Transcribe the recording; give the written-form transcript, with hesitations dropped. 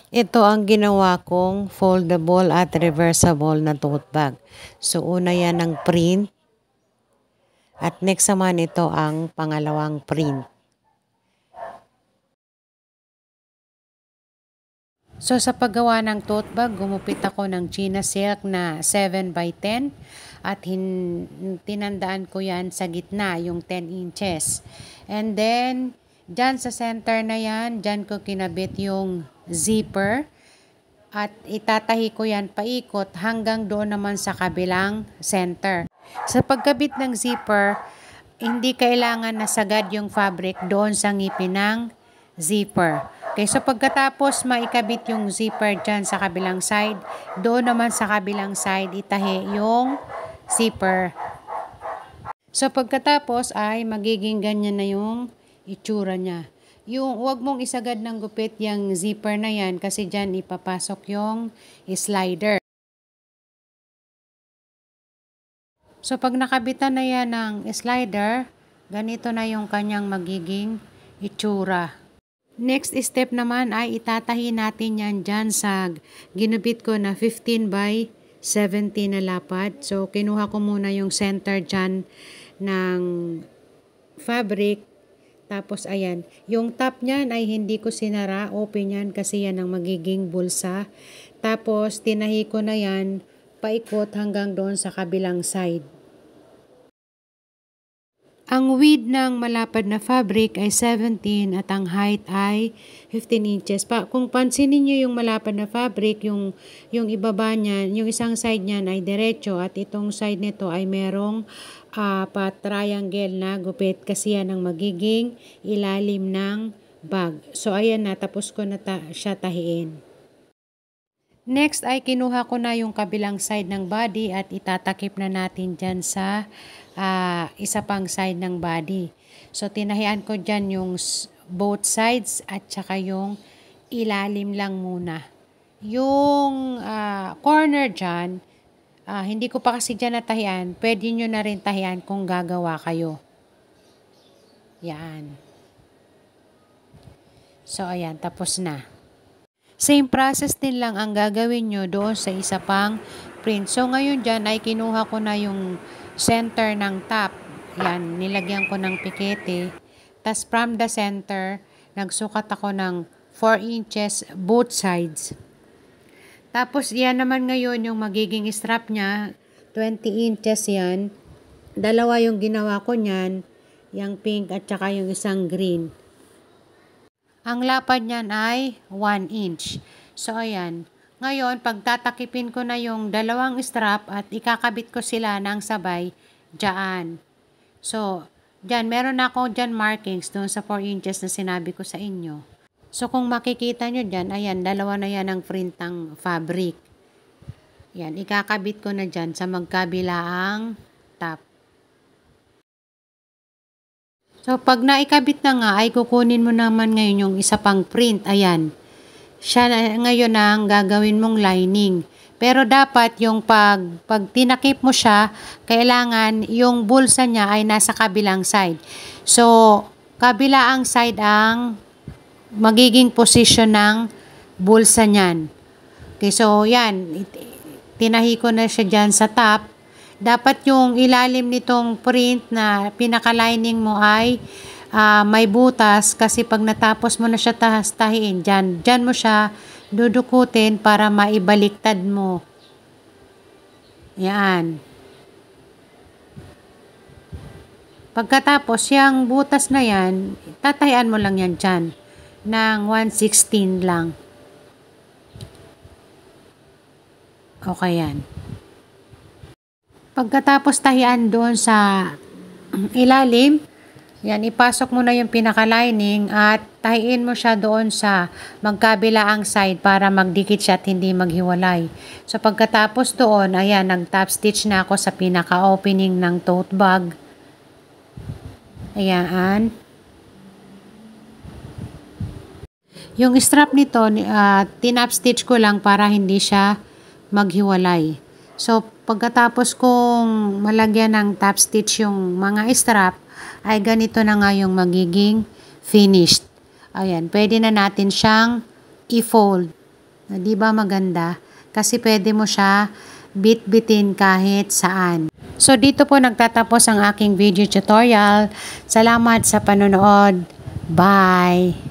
Ito ang ginawa kong foldable at reversible na tote bag. So, una yan ang print. At next naman ito ang pangalawang print. So, sa paggawa ng tote bag, gumupit ako ng China silk na 7x10 at tinandaan ko yan sa gitna, yung 10 inches. And then, dyan sa center na yan, dyan ko kinabit yung zipper at itatahi ko yan paikot hanggang doon naman sa kabilang center. Sa pagkabit ng zipper, hindi kailangan na sagad yung fabric doon sa ngipin ng zipper. Okay, so pagkatapos maikabit yung zipper dyan sa kabilang side, doon naman sa kabilang side itahi yung zipper. So pagkatapos ay magiging ganyan na yung itsura niya. Yung huwag mong isagad ng gupit yung zipper na yan kasi dyan ipapasok yung slider. So pag nakabitan na yan ng slider, ganito na yung kanyang magiging itsura. Next step naman ay itatahi natin yan dyan sa ginupit ko na 15x17 na lapad. So kinuha ko muna yung center dyan ng fabric. Tapos ayan, yung top niyan ay hindi ko sinara, open yan kasi yan ang magiging bulsa. Tapos tinahi ko na yan paikot hanggang doon sa kabilang side. Ang width ng malapad na fabric ay 17 at ang height ay 15 inches. Kung pansinin niyo yung malapad na fabric, yung ibaba niyan, yung isang side niyan ay diretso at itong side nito ay merong pa-triangle na gupit kasi yan ang magiging ilalim ng bag. So ayan na, tapos ko na siya tahiin. Next ay kinuha ko na yung kabilang side ng body at itatakip na natin dyan sa isa pang side ng body. So tinahian ko dyan yung both sides at saka yung ilalim lang muna. Yung corner dyan, hindi ko pa kasi dyan natahian, pwede nyo na rin tahian kung gagawa kayo. Yan. So ayan, tapos na. Same process din lang ang gagawin nyo doon sa isa pang print. So ngayon dyan ay kinuha ko na yung center ng top. Yan, nilagyan ko ng pikete. Tas from the center, nagsukat ako ng 4 inches both sides. Tapos yan naman ngayon yung magiging strap niya, 20 inches yan. Dalawa yung ginawa ko niyan, yung pink at saka yung isang green. Ang lapad niyan ay 1 inch. So, ayan. Ngayon, pagtatakipin ko na yung dalawang strap at ikakabit ko sila ng sabay dyan. So, dyan, meron na ako dyan markings doon sa 4 inches na sinabi ko sa inyo. So, kung makikita nyo dyan, ayan, dalawa na yan ang print ng fabric. Yan, ikakabit ko na dyan sa magkabilaang top. So, pag naikabit na nga, ay kukunin mo naman ngayon yung isa pang print. Ayan. Siya na, ngayon ang gagawin mong lining. Pero dapat yung pag tinakip mo siya, kailangan yung bulsa niya ay nasa kabilang side. So, kabilaang side ang magiging position ng bulsa niyan. Okay, so yan. Tinahi ko na siya dyan sa top. Dapat yung ilalim nitong print na pinaka-lining mo ay may butas kasi pag natapos mo na siya tahiin, dyan mo siya dudukutin para maibaliktad mo. Yan. Pagkatapos, yung butas na yan, tatahian mo lang yan dyan ng 1/16 lang. Okay yan. Pagkatapos tahian doon sa ilalim, yan, ipasok mo na yung pinaka-lining at tahiin mo siya doon sa magkabilaang side para magdikit siya at hindi maghiwalay. So pagkatapos doon, ayan, nag-top stitch na ako sa pinaka-opening ng tote bag. Ayan. Yung strap nito, tinap stitch ko lang para hindi siya maghiwalay. So, pagkatapos kong malagyan ng top stitch yung mga strap, ay ganito na nga yung magiging finished. Ayan, pwede na natin siyang i-fold. Di ba maganda? Kasi pwede mo siya bit-bitin kahit saan. So dito po nagtatapos ang aking video tutorial. Salamat sa panonood. Bye!